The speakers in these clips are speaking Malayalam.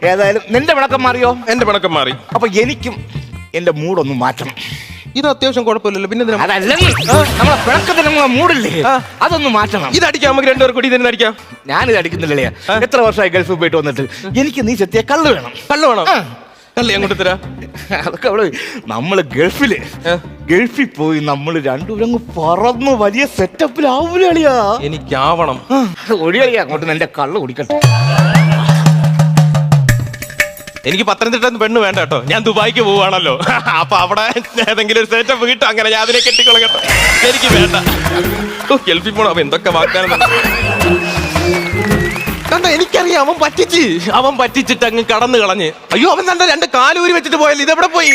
ഏതായാലും നിന്റെ പിണക്കം മാറിയോ? എന്റെ പിണക്കം മാറി. അപ്പൊ എനിക്കും എന്റെ മൂടൊന്ന് മാറ്റണം. ഇത് അത്യാവശ്യം കുഴപ്പമില്ലല്ലോ. പിന്നെ അതല്ലെങ്കിൽ നമ്മളെ പിണക്കത്തിന് മൂടില്ലേ, അതൊന്ന് മാറ്റണം. ഇത് അടിക്കാം, നമുക്ക് രണ്ടുപേർ കൂടി തന്നെ അടിക്കാം. ഞാനിത് അടിക്കുന്നില്ലേ. എത്ര വർഷമായി ഗൾഫിൽ പോയിട്ട് വന്നിട്ട് എനിക്ക് നീ ചെത്തിയ കള്ള് വേണം. കള്ള് വേണം? കള്ളി അങ്ങോട്ട് തരാ. അതൊക്കെ അവള് നമ്മള് ഗൾഫിൽ പോയി നമ്മള് രണ്ടുപേരും പറന്ന് വലിയ സെറ്റപ്പിലാവൂലിയാ. എനിക്കാവണം. ഒഴിയാ അങ്ങോട്ട് എന്റെ കള്ള് കുടിക്കട്ടെ. എനിക്ക് പത്തനംതിട്ട പെണ്ണ് വേണ്ട കേട്ടോ, ഞാൻ ദുബായിക്ക് പോവാണല്ലോ. അപ്പൊ അവിടെ ഏതെങ്കിലും ഒരു സെറ്റപ്പ് കിട്ടും, അങ്ങനെ ഞാൻ അതിനെ കെട്ടിക്കൊള്ളും കേട്ടോ. എനിക്ക് വേണ്ട. ഗൾഫിൽ പോണം. അപ്പൊ എന്തൊക്കെ വാഗ്ദാനം കണ്ടോ. എനിക്കറിയാം അവൻ പറ്റിച്ചിട്ട് അങ്ങ് കടന്നു കളഞ്ഞ്. അയ്യോ, അവൻ കണ്ട രണ്ട് കാലൂരി വെച്ചിട്ട് പോയല്ലോ. ഇതെവിടെ പോയി?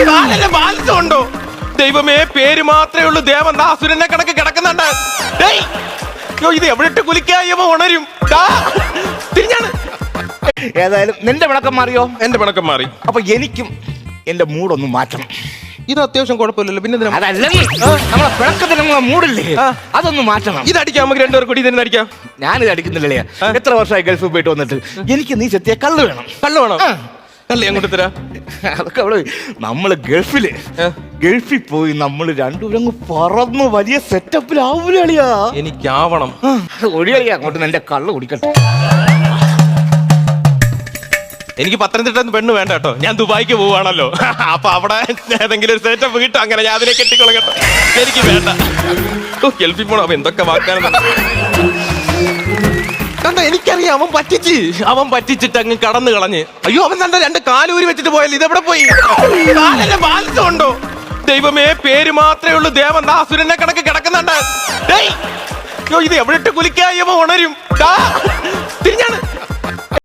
കാലല്ല ബാലൻസ് ഉണ്ടോ? ദൈവമേ, പേര് മാത്രമേ ഉള്ളൂ ദേവൻ. അസുരനെ കണക്ക് കിടക്കുന്നുണ്ട്. ഇത് എവിടെ ഇട്ട് കുലിക്കായവ ഉണരും. തിരിഞ്ഞാണ്. ഏതായാലും നിന്റെ പിണക്കം മാറിയോ? എന്റെ പിണക്കം മാറി. അപ്പൊ എനിക്കും എന്റെ മൂടൊന്ന് മാറ്റണം. ഇത് അത്യാവശ്യം കുഴപ്പമില്ലല്ലോ. പിന്നെ അതല്ലെങ്കിൽ നമ്മളെ പിണക്കത്തിന് മൂടില്ലേ, അതൊന്ന് മാറ്റണം. ഇത് അടിക്കാം, നമുക്ക് രണ്ടുപേർ കൂടി തന്നെ അടിക്കാം. ഞാനിത് അടിക്കുന്നില്ലേ. എത്ര വർഷമായി ഗൾഫിൽ പോയിട്ട് വന്നിട്ട് എനിക്ക് നീ ചെത്തിയ കള്ള് വേണം. കള്ള് വേണം? കള്ളി അങ്ങോട്ട് തരാ. അതൊക്കെ അവള് നമ്മള് ഗൾഫിൽ പോയി നമ്മള് രണ്ടുപേരും പറന്ന് വലിയ സെറ്റപ്പിലാവൂലിയാ. എനിക്കാവണം. ഒഴിയാ അങ്ങോട്ട് എന്റെ കള്ള് കുടിക്കട്ടെ. എനിക്ക് പത്തനംതിട്ട പെണ്ണ് വേണ്ട കേട്ടോ, ഞാൻ ദുബായിക്ക് പോവാണല്ലോ. അപ്പൊ അവിടെ ഏതെങ്കിലും ഒരു സെറ്റപ്പ് കിട്ടും, അങ്ങനെ ഞാൻ അതിനെ കെട്ടിക്കൊള്ളും കേട്ടോ. എനിക്ക് വേണ്ട. ഗൾഫിൽ പോണം. അപ്പൊ എന്തൊക്കെ വാഗ്ദാനം കണ്ടോ. എനിക്കറിയാം അവൻ പറ്റിച്ചിട്ട് അങ്ങ് കടന്നു കളഞ്ഞ്. അയ്യോ, അവൻ കണ്ട രണ്ട് കാലൂരി വെച്ചിട്ട് പോയല്ലോ. ഇതെവിടെ പോയി? കാലല്ല ബാലൻസ് ഉണ്ടോ? ദൈവമേ, പേര് മാത്രമേ ഉള്ളൂ ദേവൻ. അസുരനെ കണക്ക് കിടക്കുന്നുണ്ട്. ഇത് എവിടെ ഇട്ട് കുലിക്കായവ ഉണരും. തിരിഞ്ഞാണ്.